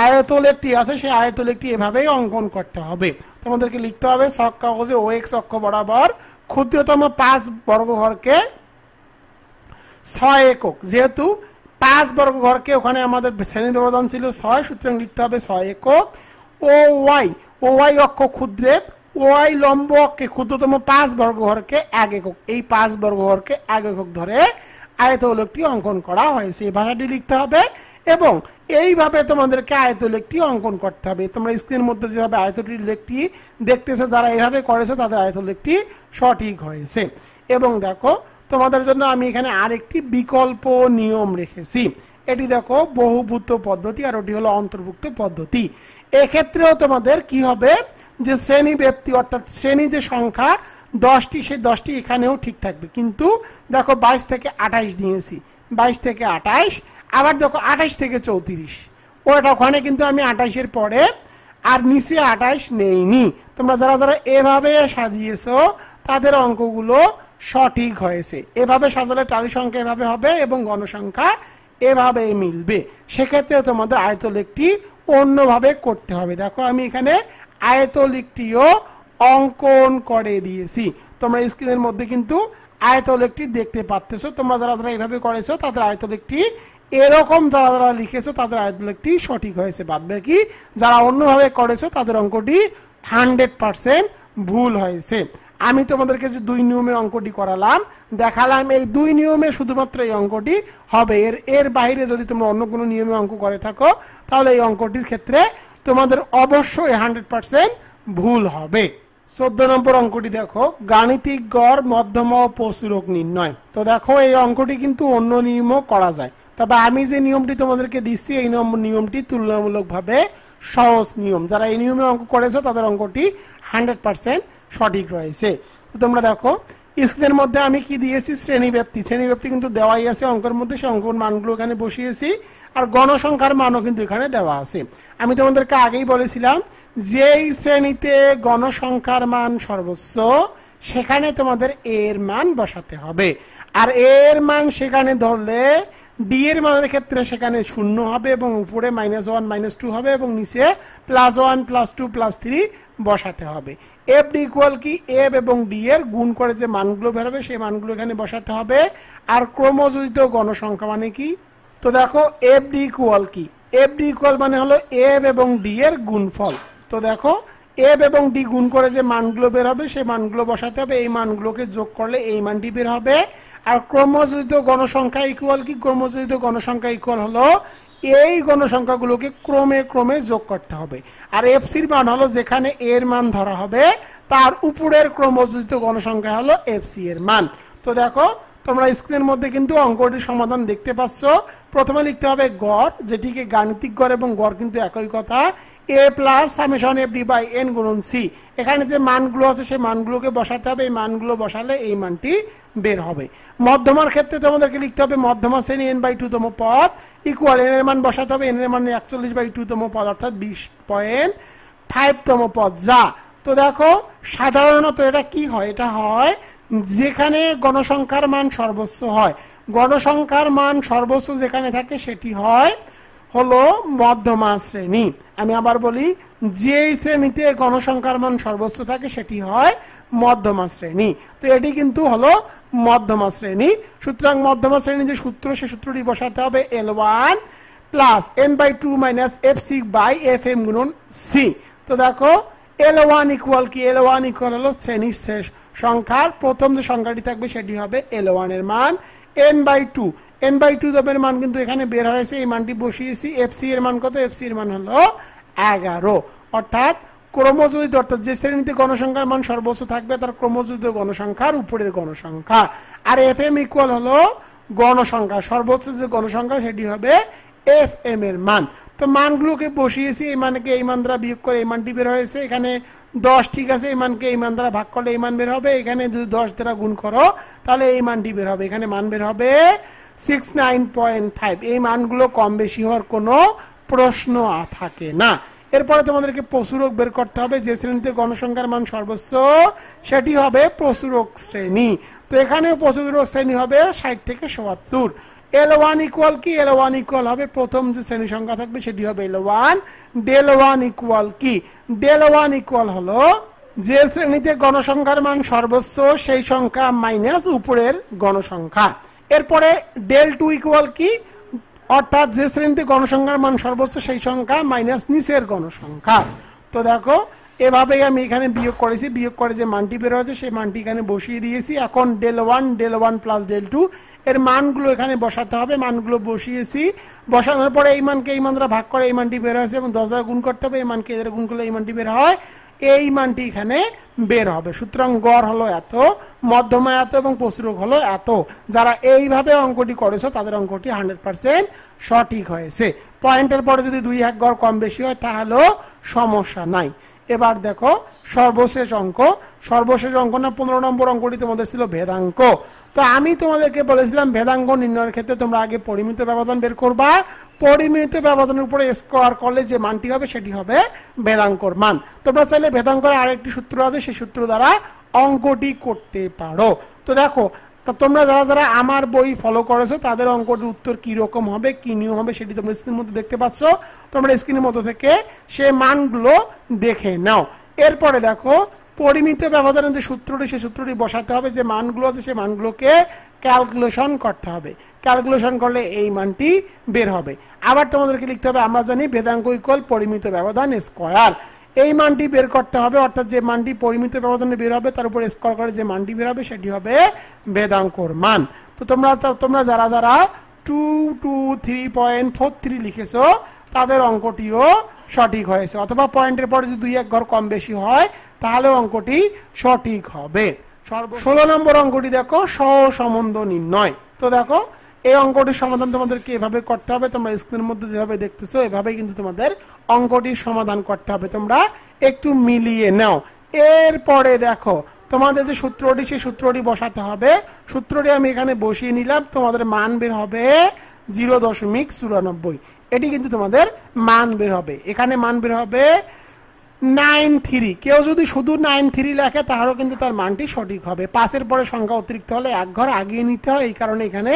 আয়তলেখটি আছে সেই আয়তলেখটি এভাবেই অঙ্কন করতে হবে। তোমাদেরকে লিখতে হবে ছক কাগজে OX অক্ষ বরাবর ক্ষুদ্রতম 5 বর্গঘরকে 6 একক, যেহেতু 5 বর্গঘরকে ওখানে আমাদের শ্রেণীর ব্যবধান ছিল 6, সুতরাং লিখতে হবে 6 একক। OY অক্ষ ক্ষুদ্রেপ, OY লম্ব অক্ষে ক্ষুদ্রতম 5 বর্গঘরকে 1 একক, এই 5 বর্গঘরকে 1 একক ধরে আয়তলেখটি অঙ্কন করা হয়েছে, এই ভাষাটি লিখতে হবে এবং এইভাবে তোমাদেরকে আয়তলেখটি অঙ্কন করতে হবে। তোমরা স্ক্রিনের মধ্যে যেভাবে আয়তলেখটি দেখতেছো, যারা এইভাবে করেছো তাদের আয়তলেখটি সঠিক হয়েছে। এবং দেখো তোমাদের জন্য আমি এখানে আরেকটি বিকল্প নিয়ম রেখেছি, এটি দেখো বহুভুক্ত পদ্ধতি আর ওটি হলো অন্তর্ভুক্ত পদ্ধতি। এক্ষেত্রেও তোমাদের কি হবে যে শ্রেণী ব্যক্তি অর্থাৎ শ্রেণী যে সংখ্যা 10টি সেই 10টি এখানেও ঠিক থাকবে, কিন্তু দেখো 22 থেকে 28 নিয়েছি, 22 থেকে 28, আবার দেখো 28 থেকে 34, ওটা ওখানে কিন্তু আমি 28-এর পরে আর নিচে 28 নেইনি। তোমরা যারা যারা এভাবে সাজিয়েছো তাদের অঙ্কগুলো সঠিক হয়েছে। এভাবে সাজালে টালি সংখ্যা এভাবে হবে এবং গণসংখ্যা এভাবে মিলবে, সেক্ষেত্রে তোমাদের আয়তলেখটি অন্যভাবে করতে হবে। দেখো আমি এখানে আয়তলেখটিও অঙ্কন করে দিয়েছি, তোমরা স্ক্রিনের মধ্যে কিন্তু আয়তলেখটি দেখতে পাচ্ছো। তোমরা যারা যারা এইভাবে করেছো তাদের আয়তলেখটি এরকম, যারা যারা লিখেছো তাদের আয়তলেখটি সঠিক হয়েছে, বাদ বাকি যারা অন্যভাবে করেছো তাদের অঙ্কটি 100% ভুল হয়েছে। আমি তোমাদেরকে যে 2 নিয়মে অঙ্কটি করালাম দেখালাম, এই 2 নিয়মে শুধুমাত্র এই অঙ্কটি হবে, এর বাইরে যদি তোমরা অন্য কোনো নিয়মে অঙ্ক করে থাকো তাহলে এই অঙ্কটির ক্ষেত্রে তোমাদের অবশ্যই 100% ভুল হবে। 14 নম্বর অঙ্কটি দেখো, গাণিতিক গড় মধ্যমা ও প্রচুরক নির্ণয়। তো দেখো এই অঙ্কটি কিন্তু অন্য নিয়মও করা যায়, তবে আমি যে নিয়মটি তোমাদেরকে দিচ্ছি এই নিয়মটি তুলনামূলকভাবে সহজ নিয়ম। যারা এই নিয়মে অঙ্ক করেছো তাদের অঙ্কটি 100% সঠিক রয়েছে। তো তোমরা দেখো স্ক্রিনের মধ্যে আমি কি দিয়েছি, শ্রেণীব্যাপ্তি কিন্তু দেওয়াই আছে অঙ্কের মধ্যে, সেই অঙ্কের মানগুলো এখানে বসিয়েছি আর গণসংখ্যার মানও কিন্তু এখানে দেওয়া আছে। আমি তোমাদেরকে আগেই বলেছিলাম যেই শ্রেণীতে গণসংখ্যার মান সর্বোচ্চ সেখানে তোমাদের এর মান বসাতে হবে, আর এর মান সেখানে ধরলে ডি এর মানের ক্ষেত্রে সেখানে 0 হবে এবং উপরে -1 -2 হবে এবং নিচে +1 +2 +3 বসাতে হবে। এফ ডি ইকুয়াল কি, এফ এবং ডি এর গুণ করে যে মানগুলো বেরোবে সেই মানগুলো এখানে বসাতে হবে। আর ক্রমযোজিত গণসংখ্যা মানে কি, তো দেখো এফ ডি ইকুয়াল কি, এফ ডি ইকুয়াল মানে হলো এফ এবং ডি এর গুণফল। তো দেখো এফ এবং ডি গুণ করে যে মানগুলো বের হবে সেই মানগুলো বসাতে হবে, এই মানগুলোকে যোগ করলে এই মানটি বের হবে। আর ক্রমযোজিত গণসংখ্যা ইকুয়াল কি, ক্রমযোজিত গণসংখ্যা ইকুয়াল হলো এই গণসংখ্যাগুলোকে ক্রমে ক্রমে যোগ করতে হবে। আর এফসির মান হলো যেখানে এর মান ধরা হবে তার উপরের ক্রমযোজিত গণসংখ্যা হলো এফসি এর মান। তো দেখো তোমরা স্ক্রিনের মধ্যে কিন্তু অঙ্কটির সমাধান দেখতে পাচ্ছ। প্রথমে লিখতে হবে গড়, যেটিকে গাণিতিক গড় এবং গড় কিন্তু একই কথা, a plus summation f d by n গুণন সি। এখানে যে মানগুলো আছে সেই মানগুলোকে বসাতে হবে, এই মানগুলো বসালে এই মানটি বের হবে। মধ্যমার ক্ষেত্রে তোমাদেরকে লিখতে হবে মধ্যমা শ্রেণী n/2 তম পদ ইকুয়াল n এর মান বসাতে হবে, n এর মান 41/2 তম পদ অর্থাৎ 20.5 তম পদ যা। তো দেখো সাধারণত এটা কি হয়, এটা হয় যেখানে গণসংখ্যার মান সর্বোচ্চ হয়, গণসংখ্যার মান সর্বোচ্চ যেখানে থাকে সেটি হয় হলো মধ্যমা শ্রেণী। আমি আবার বলি, যে শ্রেণীতে গণসংখ্যার মান সর্বোচ্চ থাকে সেটি হয় মধ্যমা শ্রেণী। তো এটি কিন্তু হলো মধ্যমা শ্রেণী। সুতরাং মধ্যমা শ্রেণী যে সূত্র সেই সূত্রটি বসাতে হবে L1 plus n/2 minus fc by fm গুণন c। তো দেখো L1 ইকুয়াল কি, L1 ইকুয়াল হলো শ্রেণীর শেষ সংখ্যার প্রথম যে সংখ্যাটি থাকবে সেটি হবে L1 এর মান, n/2 দমের মান কিন্তু এখানে বের হয়েছে, এই মানটি বসিয়েছি। এফসি এর মান কত, এফসি এর মান হলো 11, অর্থাৎ ক্রমযোজিত অর্থাৎ যে শ্রেণীতে গণসংখ্যার মান সর্বোচ্চ থাকবে তার ক্রমযোজিত গণসংখ্যার উপরের গণসংখ্যা। আর এফএম ইকুয়াল হলো গণসংখ্যা, সর্বোচ্চ যে গণসংখ্যা সেটি হবে এফএম এর মান। তো মানগুলোকে বসিয়েছি, এই মানকে এই মান দ্বারা বিয়োগ করে এই মানটি বের হয়েছে। এখানে 10 ঠিক আছে, এই মানকে এই মান দ্বারা ভাগ করলে এই মান বের হবে। এখানে যদি 10 দ্বারা গুণ করো তাহলে এই মানটি বের হবে, এখানে মান বের হবে 69.5। এই মানগুলো কম বেশি হওয়ার কোনো প্রশ্ন থাকে না। এরপরে তোমাদেরকে প্রচুরক বের করতে হবে, যে শ্রেণীতে গণসংখ্যার মান সর্বোচ্চ সেটি হবে প্রচুরক শ্রেণী। তো এখানে প্রচুরক শ্রেণী হবে 60 থেকে 77। L1 ইকুয়াল কি, L1 ইকুয়াল হবে প্রথম যে শ্রেণী সংখ্যা থাকবে সেটি হবে L1। del1 ইকুয়াল কি, del1 ইকুয়াল হলো যে শ্রেণীতে গণসংখ্যার মান সর্বোচ্চ সেই সংখ্যা মাইনাস উপরের গণসংখ্যা। এরপরে del2 ইকুয়াল কি, অর্থাৎ যে শ্রেণীতে গণসংখ্যার মান সর্বোচ্চ সেই সংখ্যা মাইনাস নিচের গণসংখ্যা। তো দেখো এভাবে আমি এখানে বিয়োগ করেছি, বিয়োগ করে যে মানটি বের হয়েছে সেই মানটি এখানে বসিয়ে দিয়েছি। এখন del1 প্লাস del2 এর মানগুলো এখানে বসাতে হবে, মানগুলো বসিয়েছি। বসানোর পরে এই মানকে এই মান দ্বারা ভাগ করে এই মানটি বের হয়েছে এবং 10 দ্বারা গুণ করতে হবে, এই মানকে এদের গুণ করলে এই মানটি বের হয়, এই মানটি এখানে বের হবে। সুতরাং গড় হলো এত, মধ্যমা এত এবং প্রচুরক হলো এত। যারা এইভাবে অঙ্কটি করেছো তাদের অঙ্কটি 100% সঠিক হয়েছে। পয়েন্টের পরে যদি 2-1 গড় কম বেশি হয় তাহলেও সমস্যা নাই। এবার দেখো সর্বশেষ অঙ্ক, সর্বশেষ অঙ্ক না 15 নম্বর অঙ্কটি তোমাদের ছিল ভেদাঙ্ক। তো আমি তোমাদেরকে বলেছিলাম ভেদাঙ্ক নির্ণয়ের ক্ষেত্রে তোমরা আগে পরিমিত ব্যবধান বের করবা, পরিমিত ব্যবধানের উপরে স্কোয়ার করলে যে মানটি হবে সেটি হবে ভেদাঙ্কর মান। তোমরা চাইলে ভেদাঙ্কর আরেকটি সূত্র আছে, সেই সূত্র দ্বারা অঙ্কটি করতে পারো। তো দেখো তোমরা যারা যারা আমার বই ফলো করেছো তাদের অঙ্কটির উত্তর কি রকম হবে, কি নিয়ম হবে সেটি তোমরা স্ক্রিনের মধ্যে দেখতে পাচ্ছ। তোমরা স্ক্রিনের মধ্যে থেকে সেই মানগুলো দেখে নাও। এরপরে দেখো পরিমিত ব্যবধানের যে সূত্রটি সেই সূত্রটি বসাতে হবে, যে মানগুলো আছে সেই মানগুলোকে ক্যালকুলেশন করতে হবে, ক্যালকুলেশন করলে এই মানটি বের হবে। আবার তোমাদেরকে লিখতে হবে আমরা জানি ভেদাঙ্ক ইকুয়াল পরিমিত ব্যবধান স্কয়ার, এই মানটি বের করতে হবে, অর্থাৎ যে মানটি পরিমিত ব্যবধানে বের হবে তার উপর স্কয়ার করে যে মানটি বের হবে সেটি হবে ভেদাঙ্কর মান। তো তোমরা যারা যারা 223.43 লিখেছো তাদের অঙ্কটিও সঠিক হয়েছে, অথবা পয়েন্টের পরে যদি 2-1 ঘর কম বেশি হয় তাহলে অঙ্কটি সঠিক হবে। 16 নম্বর অঙ্কটি দেখো সহসম্বন্ধ নির্ণয়। তো দেখো এই অঙ্কটির সমাধান তোমাদেরকে এভাবে করতে হবে, তোমরা স্ক্রিনের মধ্যে যেভাবে দেখতেছো এভাবেই কিন্তু তোমাদের অঙ্কটির সমাধান করতে হবে, তোমরা একটু মিলিয়ে নাও। এরপরে দেখো তোমাদের যে সূত্রটি সেই সূত্রটি বসাতে হবে, সূত্রটি আমি এখানে বসিয়ে নিলাম, তোমাদের মান বের হবে 0.94। এটি কিন্তু তোমাদের মান বের হবে, এখানে মান বের হবে 93। কেউ যদি শুধু 93 লেখে তাহলেও কিন্তু তার মানটি সঠিক হবে। 5-এর পরে সংখ্যা অতিরিক্ত হলে 1 ঘর আগিয়ে নিতে হয়, এই কারণে এখানে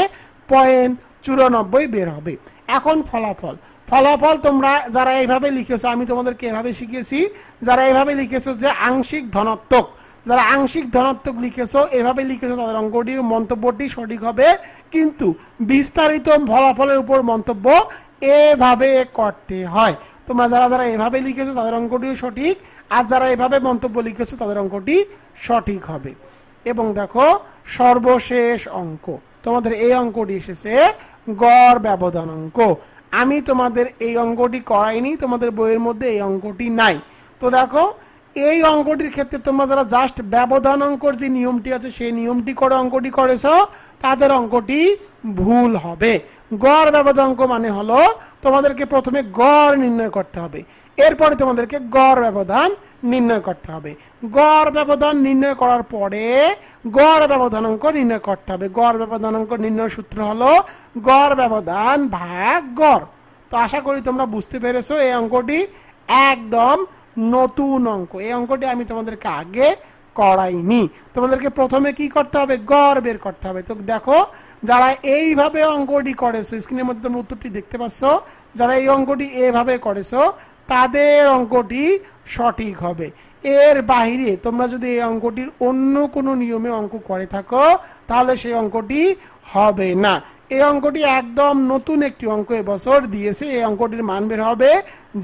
0.94 বের হবে। এখন ফলাফল, ফলাফল তোমরা যারা এইভাবে লিখেছো আমি তোমাদেরকে এভাবে শিখিয়েছি, যারা এইভাবে লিখেছো যে আংশিক ধনাত্মক, যারা আংশিক ধনাত্মক লিখেছো এভাবে লিখেছো তাদের অঙ্কটি মন্তব্যটি সঠিক হবে, কিন্তু বিস্তারিত ফলাফলের উপর মন্তব্য এভাবে করতে হয়। তোমরা যারা যারা এভাবে লিখেছো তাদের অঙ্কটিও সঠিক, আর যারা এভাবে মন্তব্য লিখেছো তাদের অঙ্কটি সঠিক হবে। এবং দেখো সর্বশেষ অঙ্ক তোমাদের এই অঙ্কটি এসেছে গড় ব্যবধান অঙ্ক। আমি তোমাদের এই অঙ্কটি করাইনি, তোমাদের বইয়ের মধ্যে এই অঙ্কটি নাই। তো দেখো এই অঙ্কটির ক্ষেত্রে তোমরা যারা জাস্ট ব্যবধান অঙ্কর যে নিয়মটি আছে সেই নিয়মটি করে অঙ্কটি করেছো তাদের অঙ্কটি ভুল হবে। গড় ব্যবধান অঙ্ক মানে হলো তোমাদেরকে প্রথমে গড় নির্ণয় করতে হবে, এরপরে তোমাদেরকে গড় ব্যবধান নির্ণয় করতে হবে। গড় ব্যবধান নির্ণয় করার পরে গড় ব্যবধান অঙ্ক নির্ণয় করতে হবে। গড় ব্যবধান অঙ্ক নির্ণয় সূত্র হলো গড় ব্যবধান ভাগ গড়। তো আশা করি তোমরা বুঝতে পেরেছো এই অঙ্কটি একদম নতুন অঙ্ক, এই অঙ্কটি আমি তোমাদেরকে আগে করাইনি। তোমাদেরকে প্রথমে কি করতে হবে, গড় বের করতে হবে। তো দেখো যারা এইভাবে অঙ্কটি করেছো স্ক্রিনের মধ্যে তোমরা উত্তরটি দেখতে পাচ্ছ, যারা এই অঙ্কটি এভাবে করেছো তাদের অঙ্কটি সঠিক হবে। এর বাইরে তোমরা যদি এই অঙ্কটির অন্য কোনো নিয়মে অঙ্ক করে থাকো তাহলে সেই অঙ্কটি হবে না। এই অঙ্কটি একদম নতুন একটি অঙ্ক এবছর দিয়েছে, এই অঙ্কটির মান বের হবে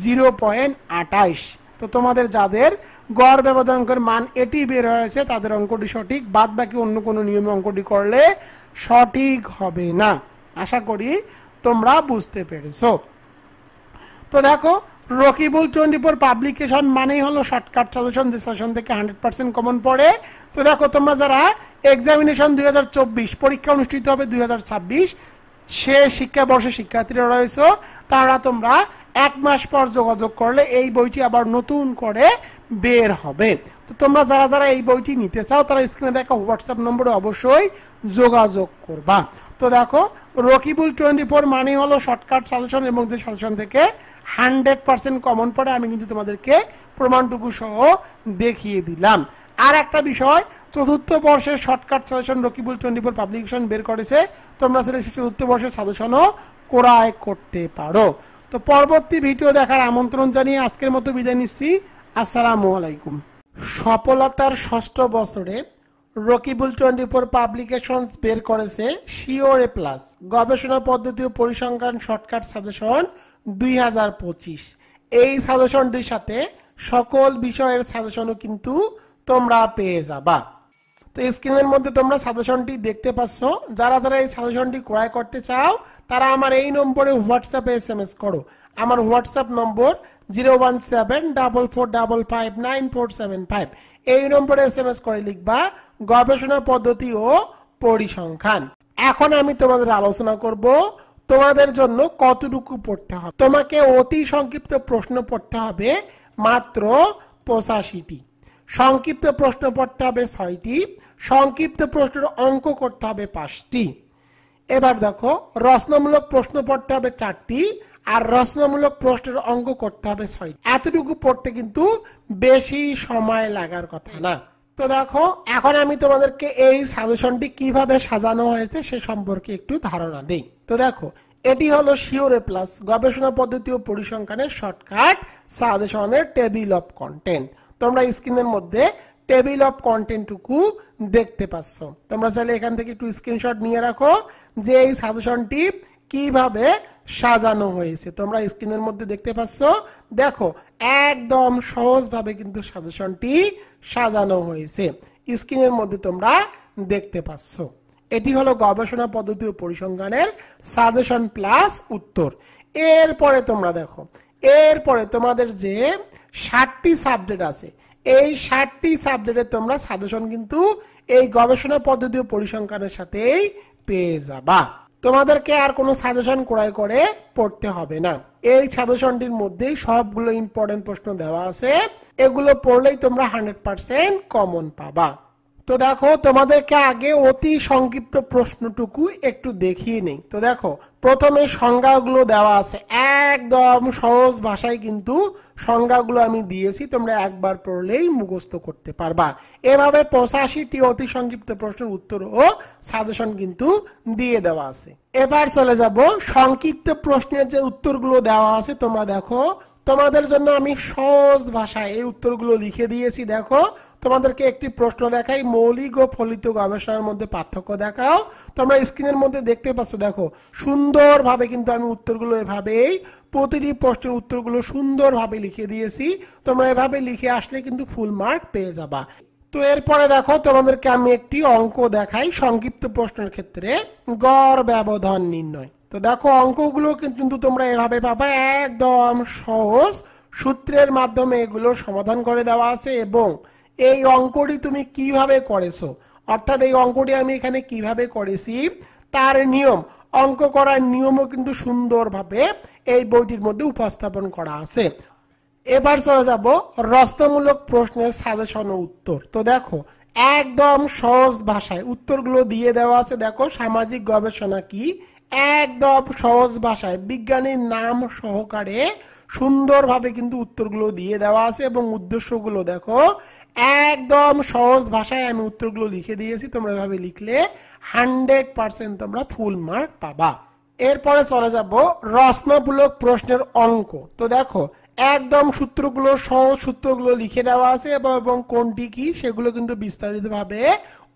0.28। তো তোমাদের যাদের গড় ব্যবধান অঙ্কের মান এটি বের হয়েছে তাদের অঙ্কটি সঠিক, বাদ বাকি অন্য কোনো নিয়মে অঙ্কটি করলে সঠিক হবে না। আশা করি তোমরা বুঝতে পেরেছো। তো দেখো রকিবুল 24 পাবলিকেশন মানেই হলো শর্টকাট সাজেশন, যে সাজেশন থেকে 100% কমন পড়ে। তো দেখো তোমরা যারা এক্সামিনেশন 2024 পরীক্ষা অনুষ্ঠিত হবে 2026 সে শিক্ষাবর্ষে শিক্ষার্থীরা রয়েছে, তারা তোমরা 1 মাস পর যোগাযোগ করলে এই বইটি আবার নতুন করে বের হবে। তো তোমরা যারা যারা এই বইটি নিতে চাও তারা স্ক্রিনে দেখা হোয়াটসঅ্যাপ নম্বরে অবশ্যই যোগাযোগ করবা। তো দেখো রকিবুল 24 মানে হলো শর্টকাট সাজেশন, এবং যে সাজেশন থেকে 100% কমন পড়ে আমি কিন্তু তোমাদেরকে প্রমাণটুকু সহ দেখিয়ে দিলাম। আর একটা বিষয়, চতুর্থ বর্ষের শর্টকাট সাজেশন রকিবুল 24 পাবলিকেশন বের করেছে, তোমরা সেই চতুর্থ বর্ষের সাজেশনও ক্রয় করতে পারো। তো পরবর্তী ভিডিও দেখার আমন্ত্রণ জানিয়ে আজকের মতো বিদায় নিচ্ছি। আসসালামু আলাইকুম। সফলতার ষষ্ঠ বছরে রকিবুল 24 পাবলিকেশন বের করেছে শিওর এ প্লাস গবেষণা পদ্ধতি ও পরিসংখ্যান শর্টকাট সাজেশন 2025। এই সাজেশনটির সাথে সকল বিষয়ের সাজেশনও কিন্তু তোমরা পেয়ে যাবা। তো স্ক্রিনের মধ্যে তোমরা সাজেশনটি দেখতে পাচ্ছ। যারা যারা এই সাজেশনটি ক্রয় করতে চাও তারা আমার এই নম্বরে হোয়াটসঅ্যাপে SMS করো। আমার হোয়াটসঅ্যাপ নম্বর 01744559475। এই নম্বরে SMS করে লিখবা গবেষণা পদ্ধতি ও পরিসংখ্যান। এখন আমি তোমাদের আলোচনা করব তোমাদের জন্য কতটুকু পড়তে হবে। তোমাকে অতি সংক্ষিপ্ত প্রশ্ন পড়তে হবে মাত্র 85টি, সংক্ষিপ্ত প্রশ্ন পড়তে হবে 6টি, সংক্ষিপ্ত প্রশ্নের অঙ্ক করতে হবে 5টি। এবার দেখো, রচনামূলক প্রশ্ন পড়তে হবে 4টি আর রচনামূলক প্রশ্নের অঙ্ক করতে হবে 6টি। এতটুকু পড়তে কিন্তু বেশি সময় লাগার কথা না। তো দেখো, এখন আমি তোমাদেরকে এই সাজেশনটি কিভাবে সাজানো হয়েছে সে সম্পর্কে একটু ধারণা দেই। তো দেখো, এটি হলো শিওর এ প্লাস গবেষণা পদ্ধতি ও পরিসংখ্যানের শর্টকাট সাজেশনের টেবিল অফ কন্টেন্ট। তোমরা স্ক্রিনের মধ্যে টেবিল অফ কন্টেন্টটুকু দেখতে পাচ্ছ। তোমরা চাইলে এখান থেকে একটু স্ক্রিনশট নিয়ে রাখো যে এই সাজেশনটি কিভাবে সাজানো হয়েছে। তোমরা স্ক্রিনের মধ্যে দেখতে পাচ্ছ। দেখো, একদম সহজভাবে কিন্তু সাজেশনটি সাজানো হয়েছে। স্ক্রিনের মধ্যে তোমরা দেখতে পাচ্ছ। এটি হলো গবেষণা পদ্ধতি ও পরিসংখ্যানের সাজেশন প্লাস উত্তর। এরপরে তোমরা দেখো, এরপরে তোমাদের যে 60টি সাবজেক্ট আছে, এই 60টি সাবজেক্টে তোমরা সাজেশন কিন্তু এই গবেষণা পদ্ধতি ও পরিসংখ্যানের সাথেই পেয়ে যাবা। তোমাদেরকে আর কোনো সাজেশন ক্রয় করে পড়তে হবে না। এই সাজেশনটির মধ্যেই সবগুলো ইম্পর্টেন্ট প্রশ্ন দেওয়া আছে। এগুলো পড়লেই তোমরা 100% কমন পাবা। তো দেখো, তোমাদেরকে আগে অতি সংক্ষিপ্ত প্রশ্নটুকু একটু দেখিয়ে নেই। তো দেখো, প্রথমে সংজ্ঞাগুলো দেওয়া আছে, একদম সহজ ভাষায় কিন্তু সংজ্ঞাগুলো আমি দিয়েছি, তোমরা একবার পড়লেই মুখস্থ করতে পারবা। এভাবে 85টি অতি সংক্ষিপ্ত প্রশ্নের উত্তর ও সাজেশন কিন্তু দিয়ে দেওয়া আছে। এবার চলে যাব সংক্ষিপ্ত প্রশ্নের যে উত্তরগুলো দেওয়া আছে। তোমরা দেখো, তোমাদের জন্য আমি সহজ ভাষায় এই উত্তরগুলো লিখে দিয়েছি। দেখো, তোমাদেরকে একটি প্রশ্ন দেখাই, মৌলিক ও ফলিত গবেষণার মধ্যে পার্থক্য দেখাও। তোমরা স্ক্রিনের মধ্যে দেখতে পাচ্ছ। দেখো, সুন্দরভাবে কিন্তু আমি উত্তরগুলো এভাবেই প্রতিটি প্রশ্নের উত্তরগুলো সুন্দরভাবে লিখে দিয়েছি। তোমরা এভাবে লিখে আসলে কিন্তু ফুল মার্ক পেয়ে যাবা। তো এরপরে দেখো, তোমাদেরকে আমি একটি অঙ্ক দেখাই সংক্ষিপ্ত প্রশ্নের ক্ষেত্রে, গড় ব্যবধান নির্ণয়। তো দেখো, অঙ্কগুলো কিন্তু তোমরা এভাবে পাবা, একদম সহজ সূত্রের মাধ্যমে এগুলো সমাধান করে দেওয়া আছে। এবং এই অঙ্কটি তুমি কিভাবে করেছো, অর্থাৎ এই অঙ্কটি আমি এখানে কিভাবে করেছি তার নিয়ম, অঙ্ক করার নিয়মও কিন্তু সুন্দরভাবে এই বইটির মধ্যে উপস্থাপন করা আছে। এবার চলে যাব রচনামূলক প্রশ্নের সাজেশন ও উত্তর। তো দেখো, একদম সহজ ভাষায় উত্তরগুলো দিয়ে দেওয়া আছে। দেখো, সামাজিক গবেষণা কি, একদম সহজ ভাষায় বিজ্ঞানীর নাম সহকারে সুন্দরভাবে কিন্তু উত্তরগুলো দিয়ে দেওয়া আছে। এবং উদ্দেশ্যগুলো দেখো, একদম সহজ ভাষায় আমি উত্তরগুলো লিখে দিয়েছি। তোমরা এভাবে লিখলে 100% তোমরা ফুল মার্ক পাবা। এরপরে চলে যাব রচনামূলক প্রশ্নের অঙ্ক। তো দেখো, একদম সূত্রগুলো, সহজ সূত্রগুলো লিখে দেওয়া আছে এবং কোনটি কি সেগুলো কিন্তু বিস্তারিতভাবে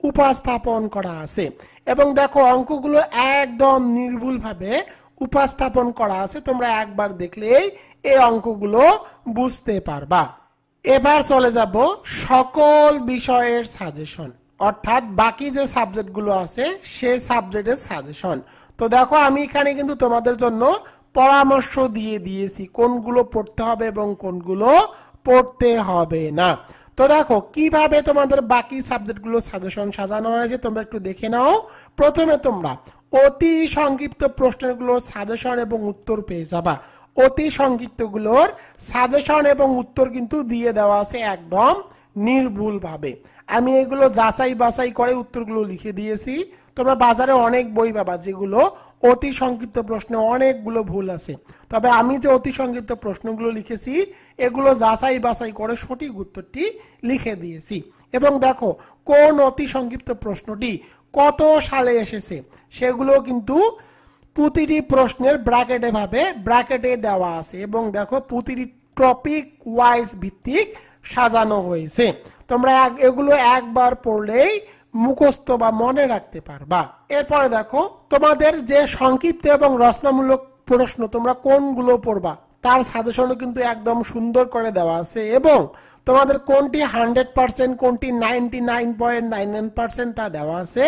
উপস্থাপন করা আছে। এবং দেখো, অঙ্কগুলো একদম নির্ভুলভাবে উপস্থাপন করা আছে। তোমরা একবার দেখলেই এই অঙ্কগুলো বুঝতে পারবা। এবার চলে যাব সকল বিষয়ের সাজেশন, অর্থাৎ বাকি যে সাবজেক্টগুলো আছে সেই সাবজেক্টের সাজেশন। তো দেখো, আমি এখানে কিন্তু তোমাদের জন্য পরামর্শ দিয়ে দিয়েছি কোনগুলো পড়তে হবে এবং কোনগুলো পড়তে হবে না। তো দেখো, কিভাবে তোমাদের বাকি সাবজেক্টগুলো সাজেশন সাজানো হয়েছে তোমরা একটু দেখে নাও। প্রথমে তোমরা অতি সংক্ষিপ্ত প্রশ্নগুলোর সাজেশন এবং উত্তর পেয়ে যাবা। অতি সংক্ষিপ্তগুলোর সাজেশন এবং উত্তর কিন্তু দিয়ে দেওয়া আছে একদম নির্ভুলভাবে। আমি এগুলো যাচাই বাছাই করে উত্তরগুলো লিখে দিয়েছি। তোমরা বাজারে অনেক বই পাবা যেগুলো অতি সংক্ষিপ্ত প্রশ্নে অনেকগুলো ভুল আছে, তবে আমি যে অতি সংক্ষিপ্ত প্রশ্নগুলো লিখেছি এগুলো যাচাই বাছাই করে সঠিক উত্তরটি লিখে দিয়েছি। এবং দেখো কোন অতি সংক্ষিপ্ত প্রশ্নটি কত সালে এসেছে সেগুলো কিন্তু প্রতিটি প্রশ্নের ব্র্যাকেটে দেওয়া আছে, এবং দেখো প্রতিটি টপিক ওয়াইজ ভিত্তিক সাজানো হয়েছে। তোমরা এগুলো একবার পড়লেই মুখস্থ বা মনে রাখতে পারবা। এরপরে দেখো তোমাদের যে সংক্ষিপ্ত এবং রচনামূলক প্রশ্ন তোমরা কোনগুলো পড়বা তার সাজেশনও কিন্তু একদম সুন্দর করে দেওয়া আছে, এবং তোমাদের কোনটি 100% কোনটি 99.99% তা দেওয়া আছে,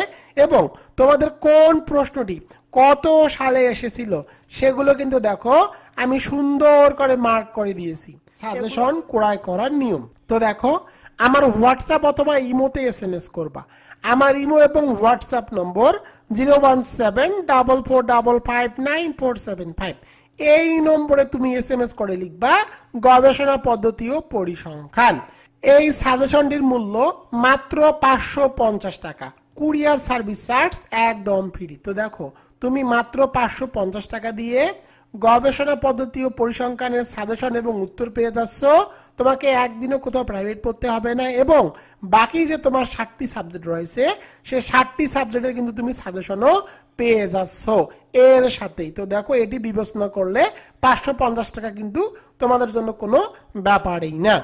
এবং তোমাদের কোন প্রশ্নটি কত সালে এসেছিল সেগুলো কিন্তু দেখো আমি সুন্দর করে মার্ক করে দিয়েছি। সাজেশন ক্রয় করার নিয়ম তো দেখো আমার হোয়াটসঅ্যাপ অথবা ইমোতে SMS করবা। আমার ইমো এবং হোয়াটসঅ্যাপ নম্বর 01744559475। এই নম্বরে তুমি SMS করে লিখবা গবেষণা পদ্ধতি ও পরিসংখ্যান। এই সাজেশনটির মূল্য মাত্র 550 টাকা, কুরিয়ার সার্ভিস চার্জ একদম ফ্রি। তো দেখো তুমি মাত্র 550 টাকা দিয়ে গবেষণা পদ্ধতি ও পরিসংখ্যানের সাজেশন এবং উত্তর পেয়ে যাচ্ছ। তোমাকে একদিনও কোথাও প্রাইভেট পড়তে হবে না, এবং বাকি যে তোমার 60টি সাবজেক্ট রয়েছে সে 60টি সাবজেক্টের কিন্তু তুমি সাজেশনও পেয়ে যাচ্ছ এর সাথেই। তো দেখো এটি বিবেচনা করলে 550 টাকা কিন্তু তোমাদের জন্য কোনো ব্যাপারই না।